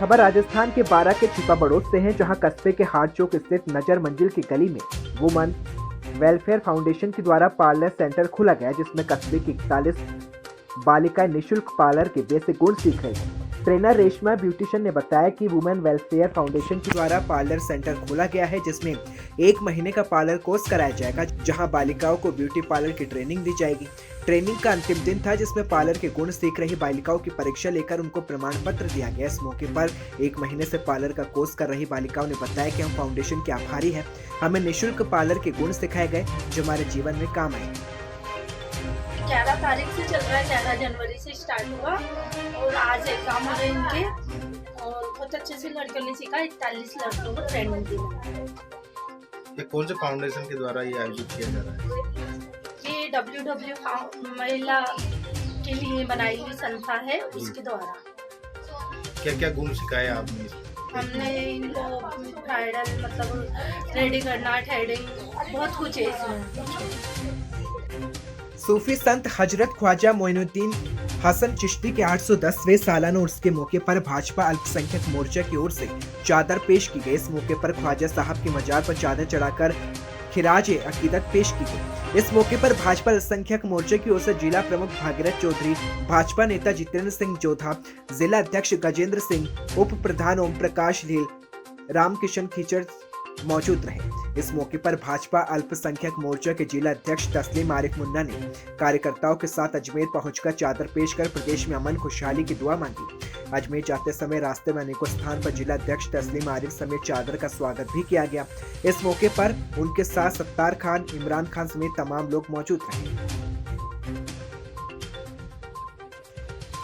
खबर राजस्थान के बारा के छिपा बड़ौद से है, जहां कस्बे के हाट चौक स्थित नजर मंजिल की गली में वुमन वेलफेयर फाउंडेशन के द्वारा पार्लर सेंटर खोला गया, जिसमें कस्बे की 41 बालिकाएं निःशुल्क पार्लर के बेसिक गुण सीख रही हैं। ट्रेनर रेशमा ब्यूटिशियन ने बताया कि वुमेन वेलफेयर फाउंडेशन के द्वारा पार्लर सेंटर खोला गया है, जिसमें 1 महीने का पार्लर कोर्स कराया जाएगा, जहां बालिकाओं को ब्यूटी पार्लर की ट्रेनिंग दी जाएगी। ट्रेनिंग का अंतिम दिन था, जिसमें पार्लर के गुण सीख रही बालिकाओं की परीक्षा लेकर उनको प्रमाण पत्र दिया गया। इस मौके पर 1 महीने से पार्लर का कोर्स कर रही बालिकाओं ने बताया कि हम फाउंडेशन के आभारी हैं। हमें निःशुल्क पार्लर के गुण सिखाए गए, जो हमारे जीवन में काम आए। 11 तारीख से चल रहा है, 11 जनवरी से स्टार्ट हुआ और आज एग्जाम हो रहे इनके और बहुत अच्छे से लड़कियों ने सीखा। 41 लड़कों को ट्रेनिंग दी। ये कौन से फाउंडेशन के द्वारा ये आयोजित किया जा रहा है? ये WW महिला के लिए बनाई हुई संस्था है, उसके द्वारा। क्या क्या गुण सिखाए आपने? हमने इनको ब्राइडल मतलब रेडी करना, थ्रेडिंग, बहुत कुछ है इसमें। सूफी संत हजरत ख्वाजा मोइनुद्दीन हसन चिश्ती के 810वें सालाना उर्स के मौके पर भाजपा अल्पसंख्यक मोर्चा की ओर से चादर पेश की गई। इस मौके पर ख्वाजा साहब की मजार पर चादर चढ़ाकर खिराज अकीदत पेश की गई। इस मौके पर भाजपा अल्पसंख्यक मोर्चा की ओर से जिला प्रमुख भागीरथ चौधरी, भाजपा नेता जितेंद्र सिंह जोधा, जिला अध्यक्ष गजेंद्र सिंह, उप प्रधान ओम प्रकाश लील, रामकिशन खीचड़ मौजूद रहे। इस मौके पर भाजपा अल्पसंख्यक मोर्चा के जिला अध्यक्ष तस्लीम आरिफ मुन्ना ने कार्यकर्ताओं के साथ अजमेर पहुंचकर चादर पेश कर प्रदेश में अमन खुशहाली की दुआ मांगी। अजमेर जाते समय रास्ते में अनेकों स्थान पर जिला अध्यक्ष तस्लीम आरिफ समेत चादर का स्वागत भी किया गया। इस मौके पर उनके साथ सत्तार खान, इमरान खान समेत तमाम लोग मौजूद रहे।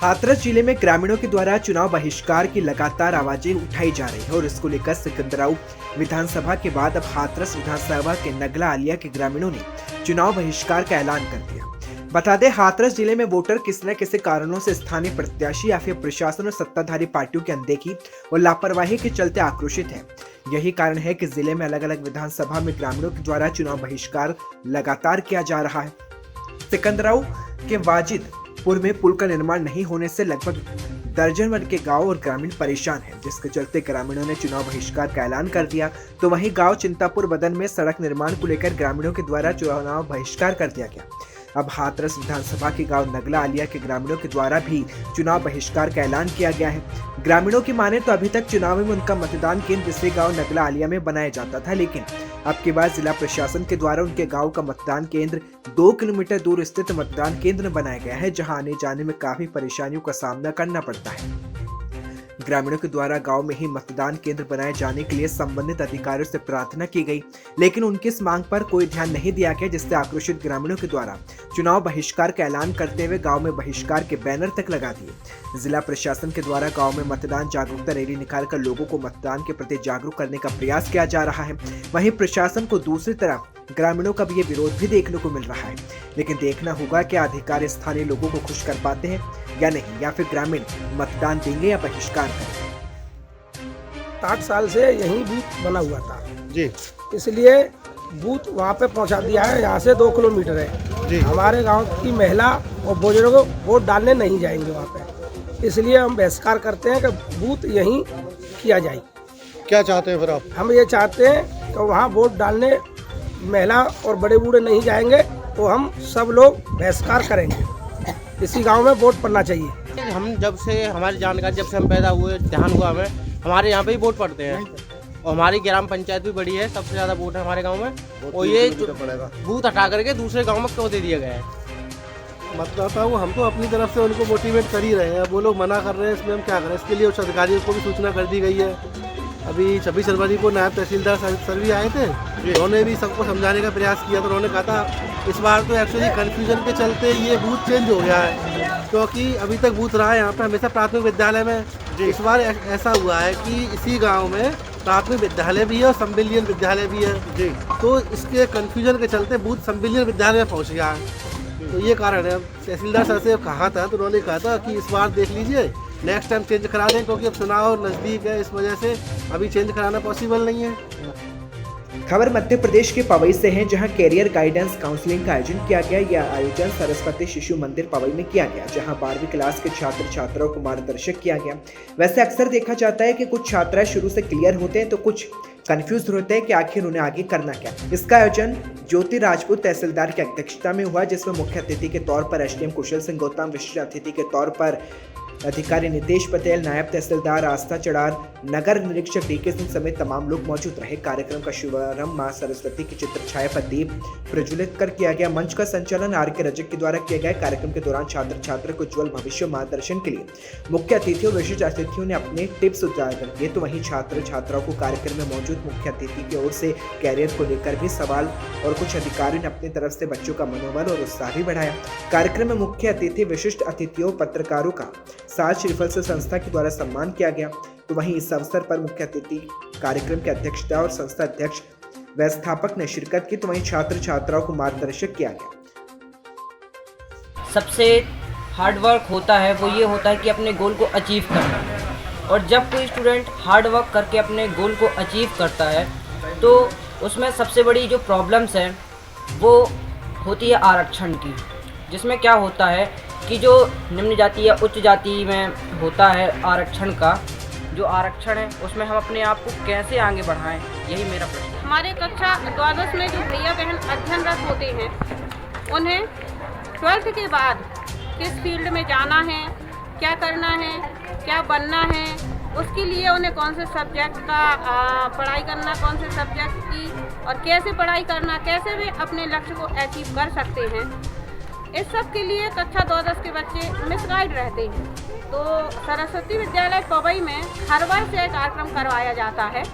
हाथरस जिले में ग्रामीणों के द्वारा चुनाव बहिष्कार की लगातार आवाजें उठाई जा रही है और इसको लेकर सिकंदराऊ विधानसभा के बाद अब हाथरस विधानसभा के नगला आलिया के ग्रामीणों ने चुनाव बहिष्कार का ऐलान कर दिया। बता दें, हाथरस जिले में वोटर किसी न किसी कारणों से स्थानीय प्रत्याशी या फिर प्रशासन और सत्ताधारी पार्टियों की अनदेखी और लापरवाही के चलते आक्रोशित है। यही कारण है कि जिले में अलग अलग विधानसभा में ग्रामीणों के द्वारा चुनाव बहिष्कार लगातार किया जा रहा है। सिकंदराऊ के वाजिदपुर में पुल का निर्माण नहीं होने से लगभग दर्जन भर के गांव और ग्रामीण परेशान हैं, जिसके चलते ग्रामीणों ने चुनाव बहिष्कार का ऐलान कर दिया। तो वहीं गांव चिंतापुर बदन में सड़क निर्माण को लेकर ग्रामीणों के द्वारा चुनाव बहिष्कार कर दिया गया। अब हाथरस विधानसभा के गांव नगला आलिया के ग्रामीणों के द्वारा भी चुनाव बहिष्कार का ऐलान किया गया है। ग्रामीणों की माने तो अभी तक चुनाव में उनका मतदान केंद्र दूसरे गांव नगला आलिया में बनाया जाता था, लेकिन अब के बाद जिला प्रशासन के द्वारा उनके गांव का मतदान केंद्र 2 किलोमीटर दूर स्थित मतदान केंद्र बनाया गया है, जहां आने जाने में काफी परेशानियों का सामना करना पड़ता है। ग्रामीणों के द्वारा गांव में ही मतदान केंद्र बनाए जाने के लिए संबंधित अधिकारियों से प्रार्थना की गई, लेकिन उनकी इस मांग पर कोई ध्यान नहीं दिया गया, जिससे आक्रोशित ग्रामीणों के द्वारा चुनाव बहिष्कार का ऐलान करते हुए गांव में बहिष्कार के बैनर तक लगा दिए। जिला प्रशासन के द्वारा गांव में मतदान जागरूकता रैली निकालकर लोगों को मतदान के प्रति जागरूक करने का प्रयास किया जा रहा है। वहीं प्रशासन को दूसरी तरफ ग्रामीणों का भी ये विरोध भी देखने को मिल रहा है, लेकिन देखना होगा कि अधिकारी स्थानीय लोगों को खुश कर पाते हैं या नहीं, या फिर ग्रामीण मतदान देंगे या बहिष्कार करेंगे। 8 साल से यही बूथ बना हुआ था जी, इसलिए बूथ वहाँ पे पहुँचा दिया है। यहाँ से 2 किलोमीटर है जी। हमारे गांव की महिला और बुजुर्ग वोट डालने नहीं जाएंगे वहाँ पे, इसलिए हम बहिष्कार करते हैं कि बूथ यहीं किया जाए। क्या चाहते हैं फिर आप? हम ये चाहते हैं कि वहाँ वोट डालने महिला और बड़े बूढ़े नहीं जाएंगे, तो हम सब लोग बहिष्कार करेंगे। इसी गांव में वोट पड़ना चाहिए। हम जब से हमारी जानकारी, जब से हम पैदा हुए, ध्यान हुआ हमें, हमारे यहाँ पे ही वोट पड़ते हैं और हमारी ग्राम पंचायत भी बड़ी है, सबसे ज़्यादा वोट है हमारे गांव में। और ये बूथ हटा करके दूसरे गांव में क्यों दे दिया गया है? मतदाता हूँ, हम तो अपनी तरफ से उनको मोटिवेट कर ही रहे हैं। वो लोग मना कर रहे हैं, इसमें हम क्या करें? इसके लिए उच्च अधिकारियों को भी सूचना कर दी गई है। अभी 26 जनवरी को नायब तहसीलदार सर भी आए थे, उन्होंने भी सबको समझाने का प्रयास किया। तो उन्होंने कहा था इस बार तो एक्चुअली कन्फ्यूजन के चलते ये बूथ चेंज हो गया है, क्योंकि अभी तक बूथ रहा है यहाँ पे हमेशा प्राथमिक विद्यालय में। इस बार ऐसा हुआ है कि इसी गाँव में प्राथमिक विद्यालय भी है और संविलियन विद्यालय भी है जी, तो इसके कन्फ्यूजन के चलते बूथ संविलियन विद्यालय में पहुँच गया है। तो ये कारण है। तहसीलदार सर से कहा था तो उन्होंने कहा था कि इस बार देख लीजिए, नेक्स्ट टाइम चेंज करा दें, क्योंकि अब चुनाव नज़दीक है, इस वजह से अभी चेंज कराना पॉसिबल नहीं है। खबर मध्य प्रदेश के पवई से है, जहां कैरियर गाइडेंस काउंसलिंग का आयोजन किया गया। यह आयोजन सरस्वती शिशु मंदिर पवई में किया गया, जहां 12वीं क्लास के छात्र छात्राओं को मार्गदर्शन किया गया। वैसे अक्सर देखा जाता है कि कुछ छात्र शुरू से क्लियर होते हैं तो कुछ कंफ्यूज होते हैं कि आखिर उन्हें आगे करना क्या। इसका आयोजन ज्योति राजपूत तहसीलदार की अध्यक्षता में हुआ, जिसमें मुख्य अतिथि के तौर पर एसडीएम कुशल सिंह गौतम, विशिष्ट अतिथि के तौर पर अधिकारी नितेश पटेल, नायब तहसीलदार आस्था चढ़ार, नगर निरीक्षक डीके सिंह समेत तमाम लोग मौजूद रहे। कार्यक्रम का शुभारंभ मां सरस्वती की चित्र छाया पर दीप प्रज्वलित कर किया गया। मंच का संचालन आर.के. रजक के द्वारा किया गया। कार्यक्रम के दौरान छात्र छात्रा को उज्ज्वल भविष्य मार्गदर्शन के लिए मुख्य अतिथियों विशिष्ट अतिथियों ने अपने टिप्स उजागर किए, तो वहीं छात्र छात्राओं को कार्यक्रम में मौजूद मुख्य अतिथि की ओर से कैरियर को लेकर भी सवाल और कुछ अधिकारियों ने अपनी तरफ से बच्चों का मनोबल और उत्साह भी बढ़ाया। कार्यक्रम में मुख्य अतिथि विशिष्ट अतिथियों पत्रकारों का सात श्रीफल से संस्था के द्वारा सम्मान किया गया। तो वहीं इस अवसर पर मुख्य अतिथि कार्यक्रम के अध्यक्षता और संस्था अध्यक्ष व स्थापक ने शिरकत की, तो वहीं छात्र छात्राओं को मार्गदर्शन किया गया। सबसे हार्ड वर्क होता है वो ये होता है कि अपने गोल को अचीव करना, और जब कोई स्टूडेंट हार्ड वर्क करके अपने गोल को अचीव करता है तो उसमें सबसे बड़ी जो प्रॉब्लम्स हैं वो होती है आरक्षण की, जिसमें क्या होता है कि जो निम्न जाति या उच्च जाति में होता है आरक्षण का जो आरक्षण है उसमें हम अपने आप को कैसे आगे बढ़ाएं, यही मेरा प्रश्न है। हमारे कक्षा द्वादश में जो भैया बहन अध्ययनरत होते हैं उन्हें 12th के बाद किस फील्ड में जाना है, क्या करना है, क्या बनना है, उसके लिए उन्हें कौन से सब्जेक्ट का पढ़ाई करना, कौन से सब्जेक्ट की और कैसे पढ़ाई करना, कैसे वे अपने लक्ष्य को अचीव कर सकते हैं, इस सब के लिए कक्षा द्वादश के बच्चे मिसगाइड रहते हैं। तो सरस्वती विद्यालय पवई में हर वर्ष यह कार्यक्रम करवाया जाता है।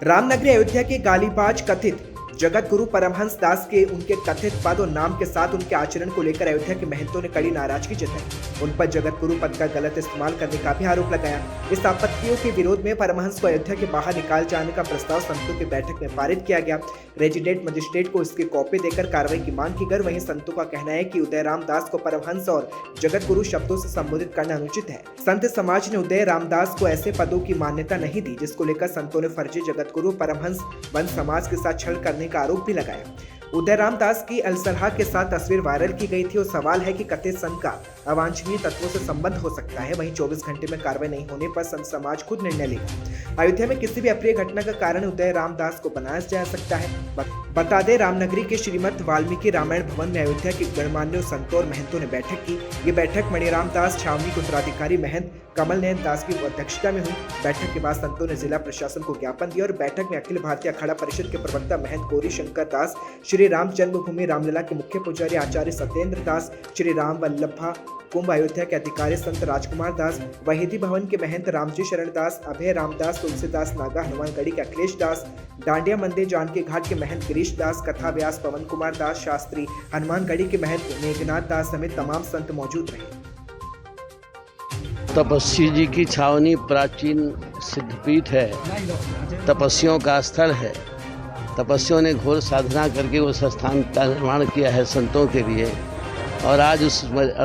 रामनगरी अयोध्या के गालीबाज कथित जगत गुरु परमहंस दास के उनके कथित पद और नाम के साथ उनके आचरण को लेकर अयोध्या के महंतों ने कड़ी नाराजगी जताई। उन पर जगत गुरु पद का गलत इस्तेमाल करने का भी आरोप लगाया। इस आपत्तियों के विरोध में परमहंस को अयोध्या के बाहर निकाल जाने का प्रस्ताव संतों की बैठक में पारित किया गया। रेजिडेंट मजिस्ट्रेट को इसकी कॉपी देकर कार्रवाई की मांग की गई। वहीं संतों का कहना है कि उदय रामदास को परमहंस और जगत गुरु शब्दों से संबोधित करना अनुचित है। संत समाज ने उदय रामदास को ऐसे पदों की मान्यता नहीं दी, जिसको लेकर संतों ने फर्जी जगत गुरु परमहंस वन समाज के साथ छल करने का आरोप भी लगाया। उदय रामदास की अलसरहा के साथ तस्वीर वायरल की गई थी और सवाल है कि कथित संत का अवांछनीय तत्वों से संबंध हो सकता है। वहीं 24 घंटे में कार्रवाई नहीं होने पर संत समाज खुद निर्णय लेगा। अयोध्या में किसी भी अप्रिय घटना का कारण उदय रामदास को बनाया जा सकता है। बता दें, रामनगरी के श्रीमद वाल्मीकि रामायण भवन में अयोध्या के गणमान्य संतों और महंतों ने बैठक की। ये बैठक मणिराम दास छावनी के उत्तराधिकारी महंत कमल नयन दास की अध्यक्षता में हुई। बैठक के बाद संतों ने जिला प्रशासन को ज्ञापन दिया और बैठक में अखिल भारतीय अखाड़ा परिषद के प्रवक्ता महंत गौरी शंकर दास, श्री राम जन्मभूमि रामलला के मुख्य पुजारी आचार्य सत्येंद्र दास, श्री राम वल्लभा कुंभ अयोध्या के अधिकारी संत राजकुमार दास, वहीदी भवन के महंत रामजी शरण दास, अभय रामदास, तुलसीदास नागा, हनुमानगढ़ी के अखिलेश दास, डांडिया मंदिर जानकी घाट के महंत गिरीश दास, कथा व्यास पवन कुमार दास शास्त्री, हनुमानगढ़ी के महंत मेघनाथ दास समेत तमाम संत मौजूद रहे। तपस्वी जी की छावनी प्राचीन सिद्धपीठ है, तपस्वियों का स्थल है। तपस्वियों ने घोर साधना करके उस स्थान का निर्माण किया है संतों के लिए, और आज उस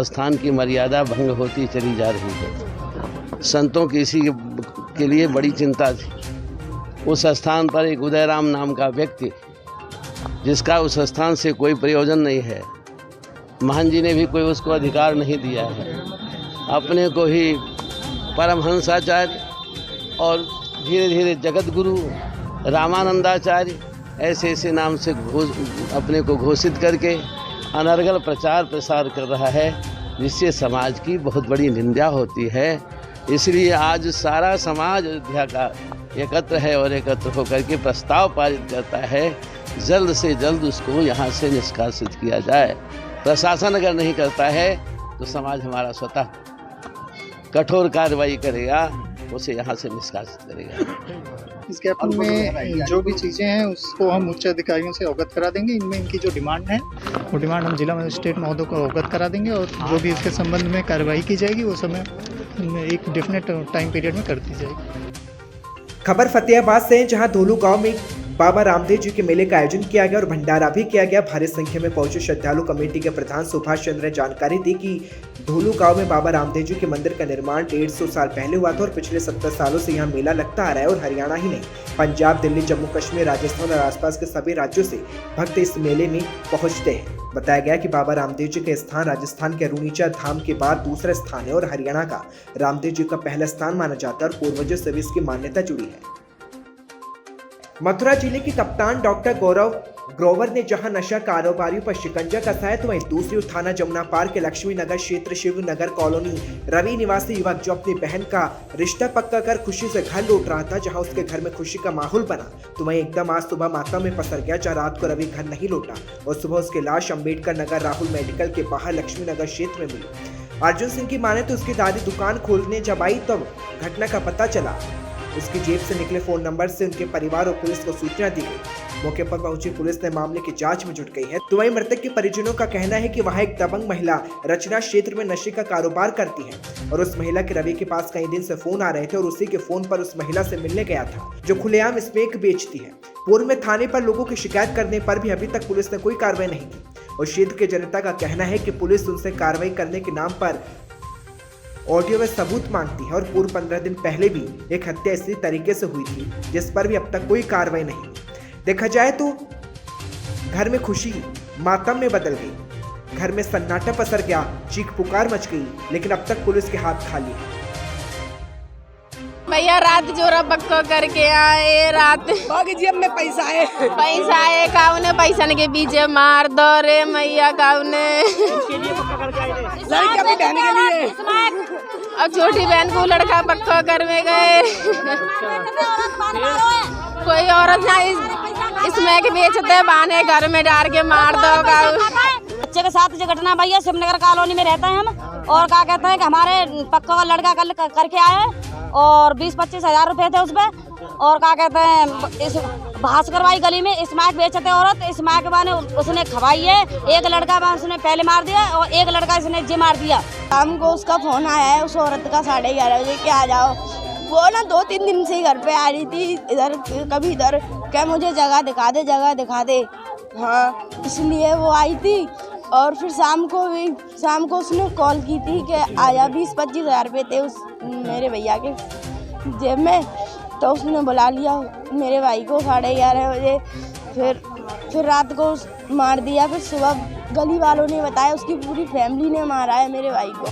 स्थान की मर्यादा भंग होती चली जा रही है। संतों की इसी के लिए बड़ी चिंता थी। उस स्थान पर एक उदयराम नाम का व्यक्ति, जिसका उस स्थान से कोई प्रयोजन नहीं है, महान जी ने भी कोई उसको अधिकार नहीं दिया है, अपने को ही परमहंसाचार्य और धीरे धीरे जगत गुरु रामानंदाचार्य ऐसे नाम से अपने को घोषित करके अनर्गल प्रचार प्रसार कर रहा है, जिससे समाज की बहुत बड़ी निंदा होती है। इसलिए आज सारा समाज अयोध्या का एकत्र है और एकत्र होकर के प्रस्ताव पारित करता है, जल्द से जल्द उसको यहाँ से निष्कासित किया जाए। प्रशासन अगर नहीं करता है तो समाज हमारा स्वतः कठोर कार्रवाई करेगा, उसे यहाँ से निष्कासित करेगा। इस ज्ञापन में जो भी चीज़ें हैं उसको हम उच्च अधिकारियों से अवगत करा देंगे। इनमें इनकी जो डिमांड है वो डिमांड हम जिला मजिस्ट्रेट महोदय को अवगत करा देंगे, और जो भी इसके संबंध में कार्रवाई की जाएगी वो समय एक डेफिनेट टाइम पीरियड में कर दी जाएगी। खबर फतेहाबाद से, जहां धोलू गांव में बाबा रामदेव जी के मेले का आयोजन किया गया और भंडारा भी किया गया। भारी संख्या में पहुंचे श्रद्धालु कमेटी के प्रधान सुभाष चंद्र ने जानकारी दी कि धोलू गांव में बाबा रामदेव जी के मंदिर का निर्माण 150 साल पहले हुआ था और पिछले 70 सालों से यहां मेला लगता आ रहा है। और हरियाणा ही नहीं पंजाब, दिल्ली, जम्मू कश्मीर, राजस्थान और आसपास के सभी राज्यों से भक्त इस मेले में पहुंचते हैं। बताया गया कि बाबा रामदेव जी का स्थान राजस्थान के अरुणिचा धाम के बाद दूसरा स्थान है और हरियाणा का रामदेव जी का पहला स्थान माना जाता है और पूर्वजों से भी इसकी मान्यता जुड़ी है। मथुरा जिले के कप्तान डॉक्टर गौरव ग्रोवर ने जहां नशा कारोबारियों पर शिकंजा कसा है, तो वहीं दूसरी ओर थाना जमुना पार के लक्ष्मी नगर क्षेत्र शिव नगर कॉलोनी रवि निवासी युवक जो अपनी बहन का रिश्ता पक्का कर खुशी से घर लौट रहा था, जहां उसके घर में खुशी का माहौल बना, तो वहीं एकदम आज सुबह मातम में पसर गया जहां रात को रवि घर नहीं लौटा और सुबह उसकी लाश अम्बेडकर नगर राहुल मेडिकल के बाहर लक्ष्मी नगर क्षेत्र में मिली। अर्जुन सिंह की माने तो उसकी दादी दुकान खोलने जब आई तब घटना का पता चला। उसकी जेब से निकले फोन नंबर से उनके परिवार और पुलिस को सूचना दी गई। मौके पर पहुंची पुलिस ने मामले की जांच में जुट गई है। तो वहीं मृतक के परिजनों का कहना है कि वहां एक दबंग महिला रचना क्षेत्र में नशे का कारोबार करती है और उस महिला के रवि के पास कई दिन से फोन आ रहे थे और उसी के फोन पर उस महिला से मिलने गया था जो खुलेआम स्मोक बेचती है। पूर्व में थाने पर लोगों की शिकायत करने पर भी अभी तक पुलिस ने कोई कार्रवाई नहीं की और क्षेत्र के जनता का कहना है कि पुलिस उनसे कार्रवाई करने के नाम पर ऑडियो में सबूत मांगती है और पूर्व 15 दिन पहले भी एक हत्या इसी तरीके से हुई थी जिस पर भी अब तक कोई कार्रवाई नहीं। देखा जाए तो घर में खुशी मातम में बदल गई, घर में सन्नाटा पसर गया, चीख पुकार मच गई, लेकिन अब तक पुलिस के हाथ खाली है। भैया रात जोरा पक्का करके आए, रात जेब में पैसा है काउने पैसा के पीछे मार दो रे मैया काउने और छोटी बहन को लड़का पक्का कर में गए। कोई औरत ना इसमें के बेचते बहाने घर में डाल के मार दो। बच्चे के साथ जो घटना भैया शिवनगर कॉलोनी में रहते हैं हम, और क्या कहते हैं कि हमारे पक्का का लड़का करके आए और 20-25 हज़ार रुपए थे उसमें, और क्या कहते हैं इस भास्करवाई गली में स्मैक बेचते औरत, स्मैक ने उसने खवाई है। एक लड़का उसने पहले मार दिया और एक लड़का इसने जी मार दिया। हमको उसका फोन आया है उस औरत का 11:30 बजे कि आ जाओ। वो ना 2-3 दिन से घर पे आ रही थी, इधर कभी इधर, क्या मुझे जगह दिखा दे। हाँ, इसलिए वो आई थी। और फिर शाम को उसने कॉल की थी कि आया 20-25 हज़ार रुपये थे उस मेरे भैया के जेब में, तो उसने बुला लिया मेरे भाई को 11:30 बजे। फिर रात को मार दिया। फिर सुबह गली वालों ने बताया उसकी पूरी फैमिली ने मारा है मेरे भाई को।